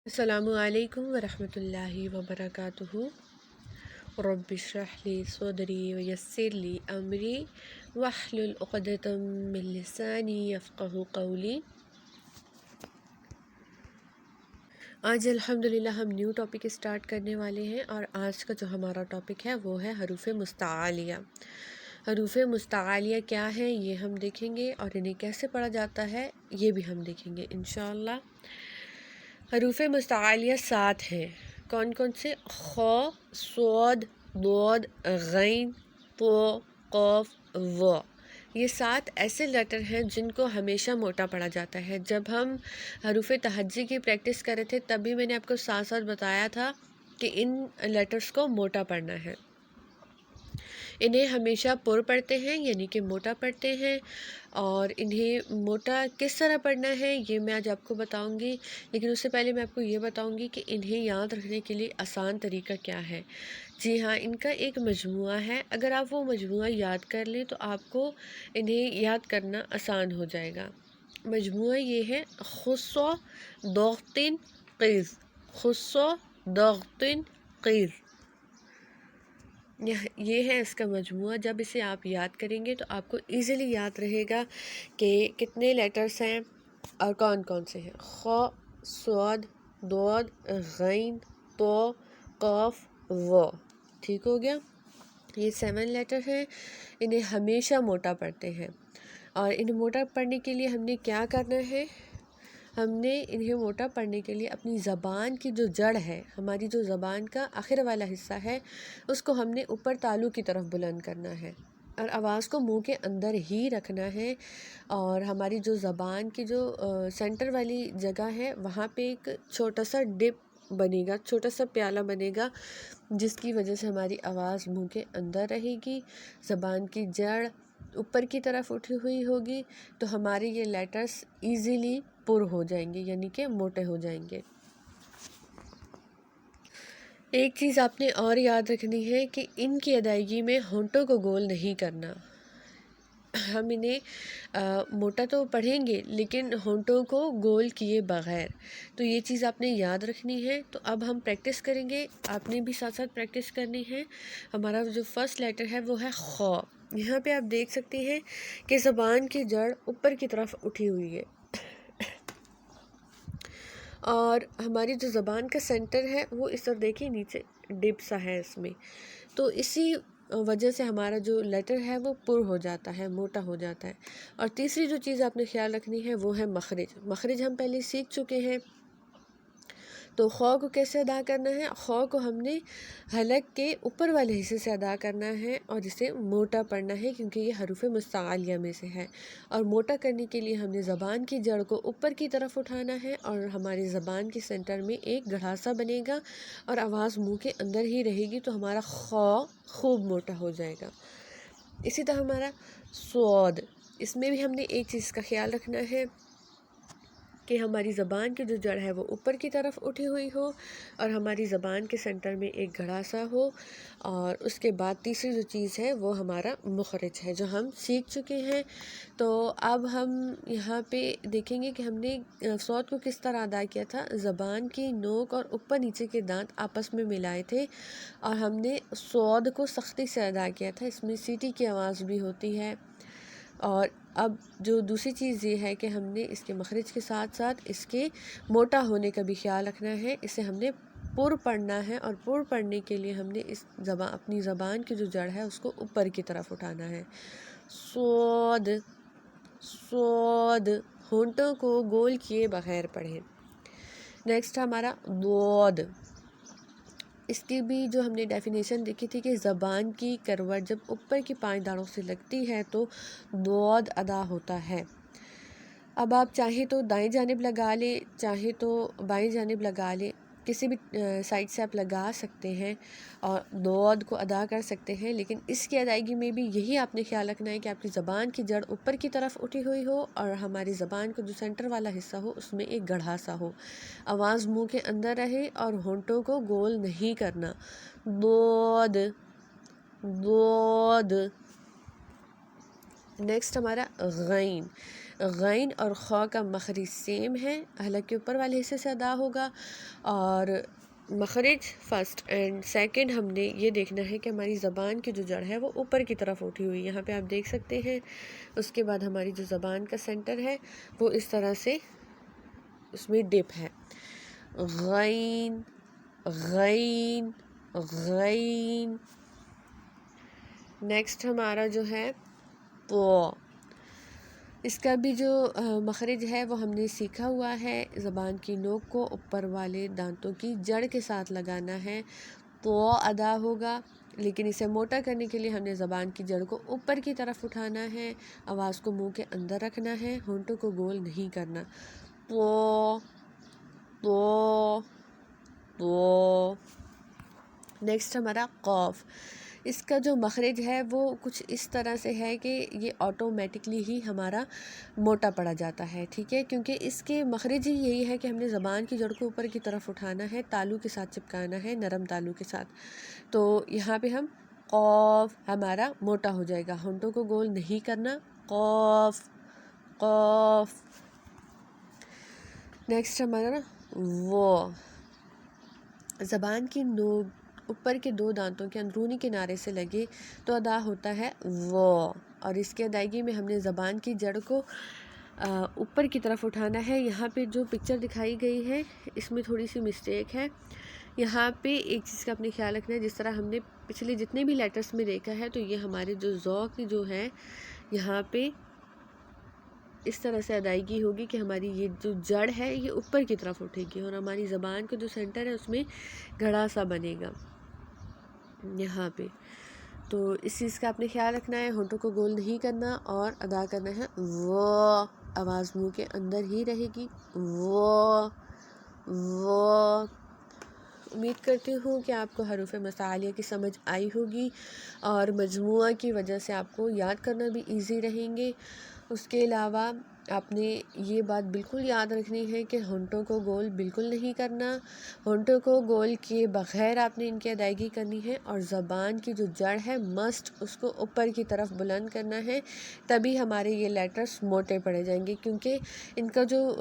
السلام علیکم ورحمۃ اللہ وبرکاتہ۔ رب اشرح لی صدری ویسر لی امری واحلل عقدۃ من لسانی یفقہوا قولی۔ آج الحمدللہ ہم نیو ٹاپک اسٹارٹ کرنے والے ہیں، اور آج کا جو ہمارا ٹاپک ہے وہ ہے حروف مستعلیہ۔ حروف مستعلیہ کیا ہے یہ ہم دیکھیں گے، اور انہیں کیسے پڑھا جاتا ہے یہ بھی ہم دیکھیں گے انشاءاللہ۔ حروف مستعلیہ 7 ہیں۔ کون کون سے؟ خ، صاد، ضاد، غین، ط، قاف، و۔ یہ 7 ایسے لیٹر ہیں جن کو ہمیشہ موٹا پڑھا جاتا ہے۔ جب ہم حروف تہجی کی پریکٹس کر رہے تھے تب بھی میں نے آپ کو ساتھ ساتھ بتایا تھا کہ ان لیٹرز کو موٹا پڑھنا ہے۔ انہیں ہمیشہ پر پڑھتے ہیں، یعنی کہ موٹا پڑھتے ہیں، اور انہیں موٹا کس طرح پڑھنا ہے یہ میں آج آپ کو بتاؤں گی، لیکن اس سے پہلے میں آپ کو یہ بتاؤں گی کہ انہیں یاد رکھنے کے لیے آسان طریقہ کیا ہے۔ جی ہاں، ان کا ایک مجموعہ ہے۔ اگر آپ وہ مجموعہ یاد کر لیں تو آپ کو انہیں یاد کرنا آسان ہو جائے گا۔ مجموعہ یہ ہے خص، ضغط، قیز، خص، ضغط، قیز۔ یہ ہے اس کا مجموعہ۔ جب اسے آپ یاد کریں گے تو آپ کو ایزیلی یاد رہے گا کہ کتنے لیٹرز ہیں اور کون کون سے ہیں۔ خ، صاد، ضاد، غین، ط، قاف، و۔ ٹھیک ہو گیا؟ یہ 7 لیٹر ہیں۔ انہیں ہمیشہ موٹا پڑھتے ہیں، اور انہیں موٹا پڑھنے کے لیے ہم نے کیا کرنا ہے؟ ہم نے انہیں موٹا پڑھنے کے لیے اپنی زبان کی جو جڑ ہے، ہماری جو زبان کا آخر والا حصہ ہے، اس کو ہم نے اوپر تالو کی طرف بلند کرنا ہے، اور آواز کو منہ کے اندر ہی رکھنا ہے۔ اور ہماری جو زبان کی جو سینٹر والی جگہ ہے وہاں پہ ایک چھوٹا سا ڈپ بنے گا، چھوٹا سا پیالہ بنے گا، جس کی وجہ سے ہماری آواز منہ کے اندر رہے گی، زبان کی جڑ اوپر کی طرف اٹھی ہوئی ہوگی، تو ہمارے یہ لیٹرز ایزیلی پر ہو جائیں گے، یعنی کہ موٹے ہو جائیں گے۔ ایک چیز آپ نے اور یاد رکھنی ہے کہ ان کی ادائیگی میں ہونٹوں کو گول نہیں کرنا۔ ہم انہیں موٹا تو پڑھیں گے لیکن ہونٹوں کو گول کیے بغیر، تو یہ چیز آپ نے یاد رکھنی ہے۔ تو اب ہم پریکٹس کریں گے، آپ نے بھی ساتھ ساتھ پریکٹس کرنی ہے۔ ہمارا جو فرسٹ لیٹر ہے وہ ہے خ۔ یہاں پہ آپ دیکھ سکتے ہیں کہ زبان کی جڑ اوپر کی طرف اٹھی ہوئی ہے، اور ہماری جو زبان کا سینٹر ہے وہ اس طرح دیکھیں نیچے ڈپ سا ہے اس میں، تو اسی وجہ سے ہمارا جو لیٹر ہے وہ پر ہو جاتا ہے، موٹا ہو جاتا ہے۔ اور تیسری جو چیز آپ نے خیال رکھنی ہے وہ ہے مخرج۔ مخرج ہم پہلے سیکھ چکے ہیں، تو خ کو کیسے ادا کرنا ہے؟ خ کو ہم نے حلق کے اوپر والے حصے سے ادا کرنا ہے، اور اسے موٹا پڑھنا ہے کیونکہ یہ حروف مستعلیہ میں سے ہے۔ اور موٹا کرنے کے لیے ہم نے زبان کی جڑ کو اوپر کی طرف اٹھانا ہے، اور ہماری زبان کے سینٹر میں ایک گڑھاسا بنے گا اور آواز منہ کے اندر ہی رہے گی، تو ہمارا خ خوب موٹا ہو جائے گا۔ اسی طرح ہمارا صاد، اس میں بھی ہم نے ایک چیز کا خیال رکھنا ہے کہ ہماری زبان کی جو جڑ ہے وہ اوپر کی طرف اٹھی ہوئی ہو، اور ہماری زبان کے سینٹر میں ایک گڑھا سا ہو۔ اور اس کے بعد تیسری جو چیز ہے وہ ہمارا مخرج ہے جو ہم سیکھ چکے ہیں۔ تو اب ہم یہاں پہ دیکھیں گے کہ ہم نے صوت کو کس طرح ادا کیا تھا۔ زبان کی نوک اور اوپر نیچے کے دانت آپس میں ملائے تھے، اور ہم نے صوت کو سختی سے ادا کیا تھا، اس میں سیٹی کی آواز بھی ہوتی ہے۔ اور اب جو دوسری چیز یہ ہے کہ ہم نے اس کے مخرج کے ساتھ ساتھ اس کے موٹا ہونے کا بھی خیال رکھنا ہے، اسے ہم نے پر پڑھنا ہے، اور پر پڑھنے کے لیے ہم نے اپنی زبان کی جو جڑ ہے اس کو اوپر کی طرف اٹھانا ہے۔ صاد، صاد، ہونٹوں کو گول کیے بغیر پڑھیں۔ نیکسٹ ہمارا ضاد۔ اس کی بھی جو ہم نے ڈیفینیشن دیکھی تھی کہ زبان کی کروٹ جب اوپر کی 5 دانتوں سے لگتی ہے تو ضاد ادا ہوتا ہے۔ اب آپ چاہیں تو دائیں جانب لگا لیں، چاہیں تو بائیں جانب لگا لیں، کسی بھی سائڈ سے آپ لگا سکتے ہیں اور ضاد کو ادا کر سکتے ہیں، لیکن اس کی ادائیگی میں بھی یہی آپ نے خیال رکھنا ہے کہ آپ کی زبان کی جڑ اوپر کی طرف اٹھی ہوئی ہو، اور ہماری زبان کا جو سینٹر والا حصہ ہو اس میں ایک گڑھا سا ہو، آواز منہ کے اندر رہے اور ہونٹوں کو گول نہیں کرنا۔ ضاد، ضاد۔ نیکسٹ ہمارا غین۔ غین اور خا کا مخرج سیم ہے، حلق کے اوپر والے حصے سے ادا ہوگا، اور مخرج فرسٹ اینڈ سیکنڈ ہم نے یہ دیکھنا ہے کہ ہماری زبان کی جو جڑ ہے وہ اوپر کی طرف اٹھی ہوئی، یہاں پہ آپ دیکھ سکتے ہیں۔ اس کے بعد ہماری جو زبان کا سینٹر ہے وہ اس طرح سے اس میں ڈپ ہے، غین غین غین۔ نیکسٹ ہمارا جو ہے تو اس کا بھی جو مخرج ہے وہ ہم نے سیکھا ہوا ہے، زبان کی نوک کو اوپر والے دانتوں کی جڑ کے ساتھ لگانا ہے تو ادا ہوگا، لیکن اسے موٹا کرنے کے لیے ہم نے زبان کی جڑ کو اوپر کی طرف اٹھانا ہے، آواز کو منہ کے اندر رکھنا ہے، ہونٹوں کو گول نہیں کرنا، تو تو۔ نیکسٹ ہمارا قاف، اس کا جو مخرج ہے وہ کچھ اس طرح سے ہے کہ یہ آٹومیٹکلی ہی ہمارا موٹا پڑا جاتا ہے، ٹھیک ہے، کیونکہ اس کے مخرج ہی یہی ہے کہ ہم نے زبان کی جڑ کو اوپر کی طرف اٹھانا ہے، تالو کے ساتھ چپکانا ہے، نرم تالو کے ساتھ، تو یہاں پہ ہم قاف ہمارا موٹا ہو جائے گا، ہونٹوں کو گول نہیں کرنا، قاف قاف۔ نیکسٹ ہمارا وہ، زبان کی نوک اوپر کے دو دانتوں کے اندرونی کنارے سے لگے تو ادا ہوتا ہے وہ، اور اس کی ادائیگی میں ہم نے زبان کی جڑ کو اوپر کی طرف اٹھانا ہے۔ یہاں پہ جو پکچر دکھائی گئی ہے اس میں تھوڑی سی مسٹیک ہے، یہاں پہ ایک چیز کا اپنے خیال رکھنا ہے، جس طرح ہم نے پچھلے جتنے بھی لیٹرز میں دیکھا ہے تو یہ ہمارے جو ذوق کی جو ہے یہاں پہ اس طرح سے ادائیگی ہوگی کہ ہماری یہ جو جڑ ہے یہ اوپر کی طرف اٹھے گی، اور ہماری زبان کا جو سینٹر ہے اس میں گھڑا سا بنے گا یہاں پہ، تو اس چیز کا اپنے خیال رکھنا ہے، ہونٹوں کو گول نہیں کرنا اور ادا کرنا ہے وہ، آواز منہ کے اندر ہی رہے گی، وہ۔ امید کرتی ہوں کہ آپ کو حروف مستعلیہ کی سمجھ آئی ہوگی اور مجموعہ کی وجہ سے آپ کو یاد کرنا بھی ایزی رہیں گے۔ اس کے علاوہ آپ نے یہ بات بالکل یاد رکھنی ہے کہ ہونٹوں کو گول بالکل نہیں کرنا، ہونٹوں کو گول کیے بغیر آپ نے ان کی ادائیگی کرنی ہے، اور زبان کی جو جڑ ہے مسٹ اس کو اوپر کی طرف بلند کرنا ہے، تبھی ہمارے یہ لیٹرز موٹے پڑے جائیں گے، کیونکہ ان کا جو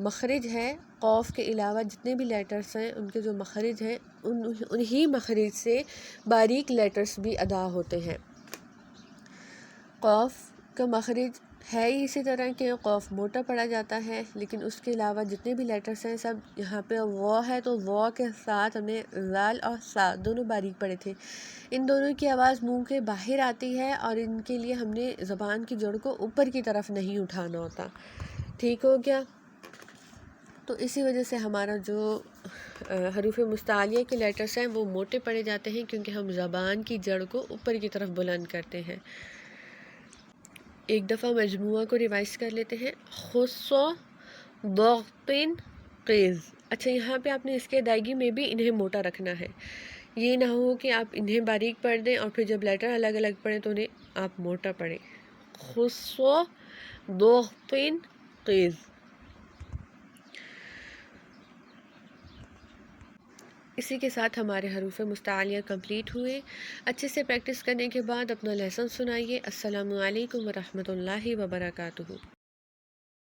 مخرج ہے قاف کے علاوہ جتنے بھی لیٹرز ہیں ان کے جو مخرج ہیں انہی مخرج سے باریک لیٹرز بھی ادا ہوتے ہیں۔ قاف کا مخرج ہے ہی اسی طرح کہ قاف موٹا پڑا جاتا ہے، لیکن اس کے علاوہ جتنے بھی لیٹرز ہیں سب، یہاں پہ وہ ہے تو وہ کے ساتھ ہم نے زال اور سا دونوں باریک پڑے تھے، ان دونوں کی آواز منہ کے باہر آتی ہے اور ان کے لیے ہم نے زبان کی جڑ کو اوپر کی طرف نہیں اٹھانا ہوتا، ٹھیک ہو گیا؟ تو اسی وجہ سے ہمارا جو حروف مستعلیہ کے لیٹرز ہیں وہ موٹے پڑے جاتے ہیں، کیونکہ ہم زبان کی جڑ کو اوپر کی طرف بلند کرتے ہیں۔ ایک دفعہ مجموعہ کو ریوائز کر لیتے ہیں، خصو ضغطن قیز۔ اچھا، یہاں پہ آپ نے اس کے ادائیگی میں بھی انہیں موٹا رکھنا ہے، یہ نہ ہو کہ آپ انہیں باریک پڑھ دیں اور پھر جب لیٹر الگ الگ پڑھیں تو انہیں آپ موٹا پڑھیں، خصو ضغطن قیز۔ اسی کے ساتھ ہمارے حروف مستعلیہ کمپلیٹ ہوئے۔ اچھے سے پریکٹس کرنے کے بعد اپنا لیسن سنائیے۔ السلام علیکم ورحمۃ اللہ وبرکاتہ۔